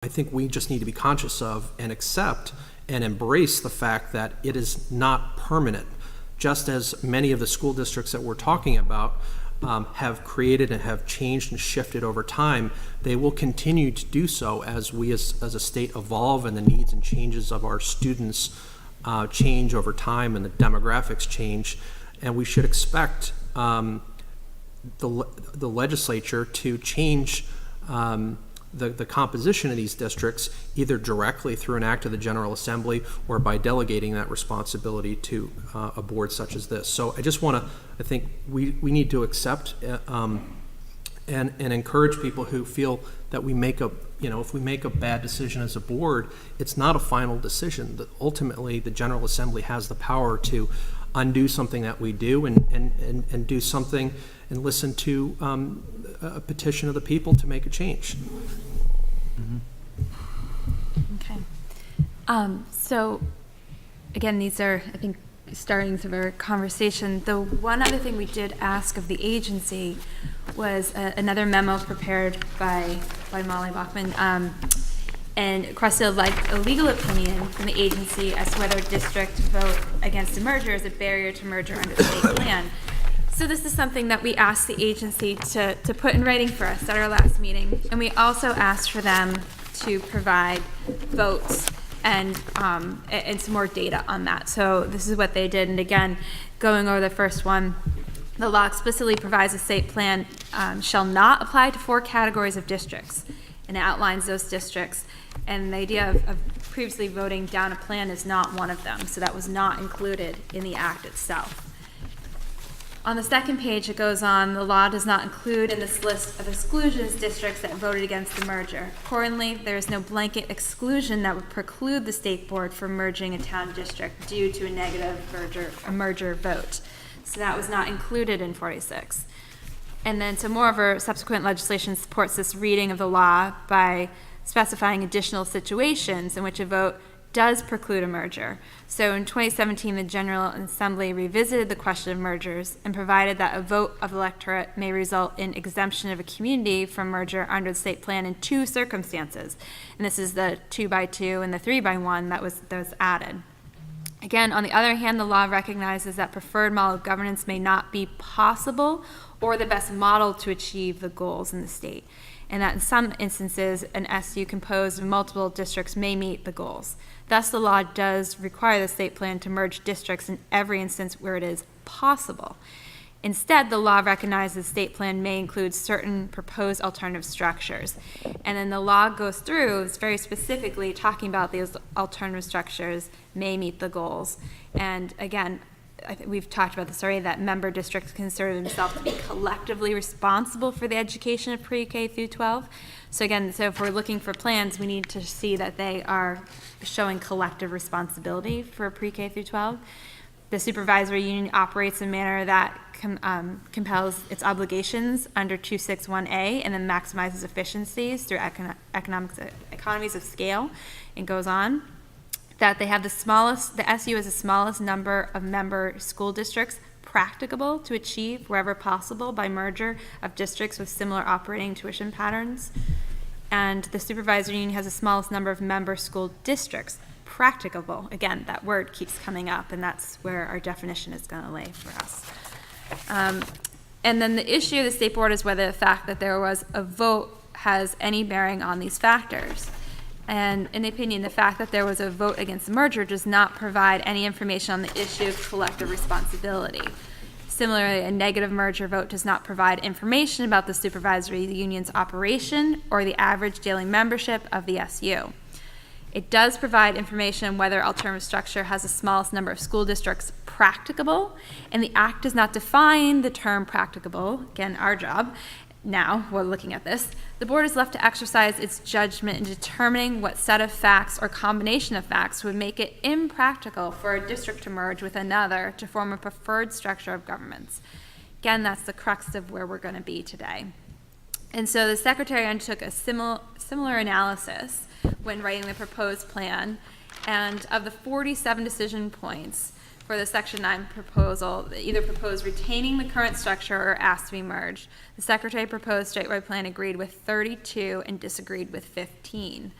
I think we just need to be conscious of and accept and embrace the fact that it is not permanent. Just as many of the school districts that we're talking about have created and have changed and shifted over time, they will continue to do so as we as a state evolve and the needs and changes of our students change over time and the demographics change. And we should expect the legislature to change the composition of these districts, either directly through an act of the General Assembly or by delegating that responsibility to a board such as this. So I just want to, I think we need to accept and encourage people who feel that we make a, if we make a bad decision as a board, it's not a final decision. That ultimately the General Assembly has the power to undo something that we do and do something and listen to a petition of the people to make a change. Okay. So again, these are, I think, startings of our conversation. The one other thing we did ask of the agency was another memo prepared by Molly Bachman and requested a legal opinion from the agency as to whether a district vote against a merger is a barrier to merger under the state plan. So this is something that we asked the agency to put in writing for us at our last meeting, and we also asked for them to provide votes and some more data on that. So this is what they did, and again, going over the first one, the law explicitly provides a state plan shall not apply to 4 categories of districts, and it outlines those districts. And the idea of previously voting down a plan is not one of them, so that was not included in the act itself. On the second page, it goes on, the law does not include in this list of exclusions districts that voted against the merger. Accordingly, there is no blanket exclusion that would preclude the state board from merging a town district due to a negative merger vote. So that was not included in 46. And then some more of our subsequent legislation supports this reading of the law by specifying additional situations in which a vote does preclude a merger. So in 2017, the General Assembly revisited the question of mergers and provided that a vote of the electorate may result in exemption of a community from merger under the state plan in 2 circumstances. And this is the 2x2 and the 3x1 that was added. Again, on the other hand, the law recognizes that preferred model of governance may not be possible or the best model to achieve the goals in the state, and that in some instances, an SU composed of multiple districts may meet the goals. Thus, the law does require the state plan to merge districts in every instance where it is possible. Instead, the law recognizes the state plan may include certain proposed alternative structures. And then the law goes through, it's very specifically talking about these alternative structures may meet the goals. And again, I think we've talked about this already, that member districts consider themselves to be collectively responsible for the education of pre-K through 12. So again, so if we're looking for plans, we need to see that they are showing collective responsibility for pre-K through 12. The supervisory union operates in a manner that compels its obligations under 261A and then maximizes efficiencies through economies of scale, and goes on. That they have the SU has the smallest number of member school districts practicable to achieve wherever possible by merger of districts with similar operating tuition patterns. And the supervisory union has the smallest number of member school districts practicable. Again, that word keeps coming up, and that's where our definition is going to lay for us. And then the issue of the state board is whether the fact that there was a vote has any bearing on these factors. And in the opinion, the fact that there was a vote against the merger does not provide any information on the issue of collective responsibility. Similarly, a negative merger vote does not provide information about the supervisory union's operation or the average daily membership of the SU. It does provide information on whether alternative structure has the smallest number of school districts practicable, and the Act does not define the term practicable, again, our job. Now, we're looking at this, the board is left to exercise its judgment in determining what set of facts or combination of facts would make it impractical for a district to merge with another to form a preferred structure of governments. Again, that's the crux of where we're going to be today. And so the secretary undertook a similar analysis when writing the proposed plan, and of the 47 decision points, for the Section 9 proposal, they either proposed retaining the current structure or asked to be merged. The Secretary proposed statewide plan agreed with 32 and disagreed with 15.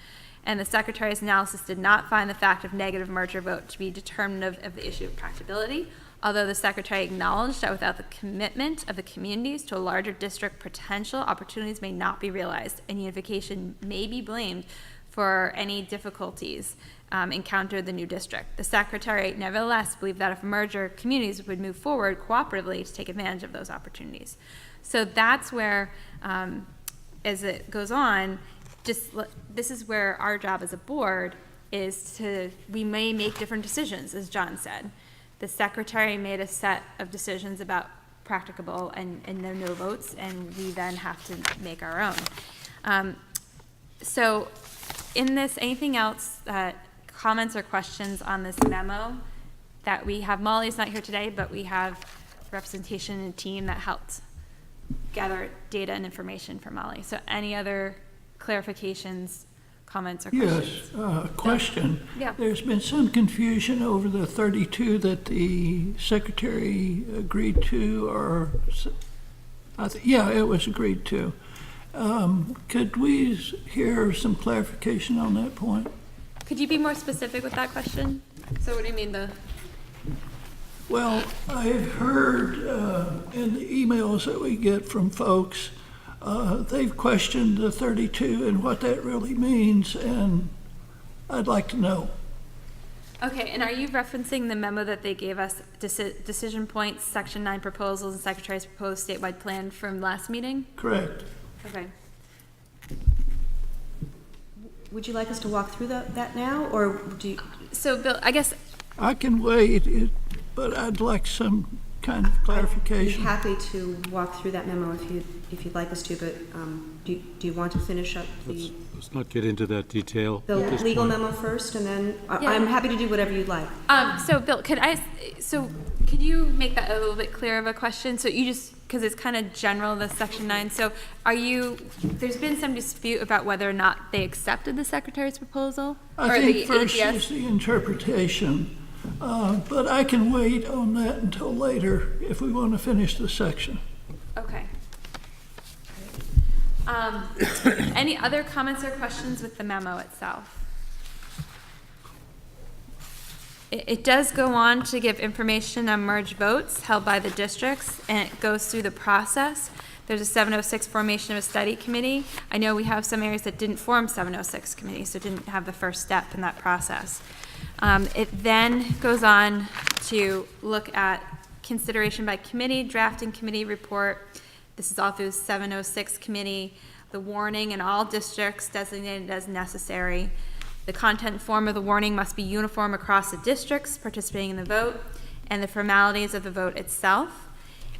And the Secretary's analysis did not find the fact of negative merger vote to be determinative of the issue of practicability, although the Secretary acknowledged that without the commitment of the communities to a larger district, potential opportunities may not be realized, and unification may be blamed for any difficulties encountered in the new district. The Secretary nevertheless believed that if merger communities would move forward cooperatively to take advantage of those opportunities. So that's where, as it goes on, this is where our job as a board is we may make different decisions, as John said. The Secretary made a set of decisions about practicable and there are no votes, and we then have to make our own. So in this, anything else, comments or questions on this memo that we have? Molly's not here today, but we have representation and a team that helped gather data and information for Molly. So any other clarifications, comments, or questions? Yes, question. Yeah. There's been some confusion over the 32 that the Secretary agreed to, or, yeah, it was agreed to. Could we hear some clarification on that point? Could you be more specific with that question? So what do you mean Well, I've heard in the emails that we get from folks, they've questioned the 32 and what that really means, and I'd like to know. Okay, and are you referencing the memo that they gave us, decision points, Section 9 proposals, and Secretary's proposed statewide plan from last meeting? Correct. Okay. Would you like us to walk through that now, or do you? So, Bill, I guess, I can wait, but I'd like some kind of clarification. I'd be happy to walk through that memo if you'd like us to, but do you want to finish up Let's not get into that detail. the at this legal point. memo first, and then Yeah. I'm happy to do whatever you'd like. so Bill, could you make that a little bit clearer of a question? So you just, because it's kind of general, the Section 9, so there's been some dispute about whether or not they accepted the Secretary's proposal? I or think the first APS? is the interpretation, but I can wait on that until later if we want to finish the section. Okay. Any other comments or questions with the memo itself? It does go on to give information on merged votes held by the districts, and it goes through the process. There's a 706 formation of a study committee. I know we have some areas that didn't form 706 committees, so didn't have the first step in that process. It then goes on to look at consideration by committee, drafting committee report. This is all through the 706 committee, the warning in all districts designated as necessary. The content and form of the warning must be uniform across the districts participating in the vote, and the formalities of the vote itself.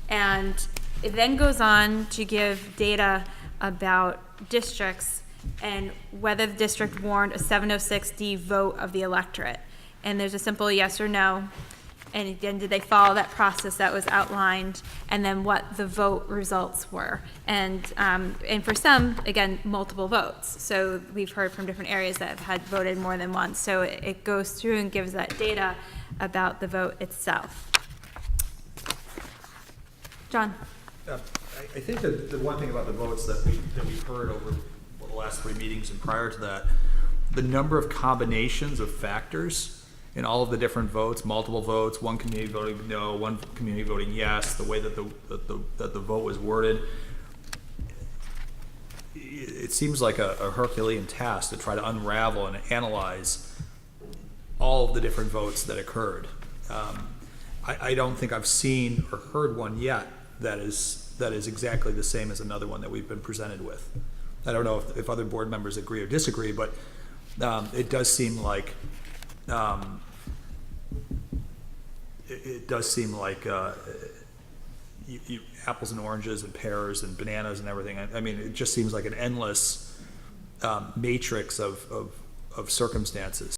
And it then goes on to give data about districts and whether the district warned a 706D vote of the electorate. And there's a simple yes or no. And again, did they follow that process that was outlined, and then what the vote results were. And for some, again, multiple votes. So we've heard from different areas that have had voted more than once. So it goes through and gives that data about the vote itself. John? I think that the one thing about the votes that we've heard over the last 3 meetings and prior to that, the number of combinations of factors in all of the different votes, multiple votes, one community voting no, one community voting yes, the way that the vote was worded, it seems like a Herculean task to try to unravel and analyze all of the different votes that occurred. I don't think I've seen or heard one yet that is exactly the same as another one that we've been presented with. I don't know if other board members agree or disagree, but it does seem like apples and oranges and pears and bananas and everything. I mean, it just seems like an endless matrix of circumstances.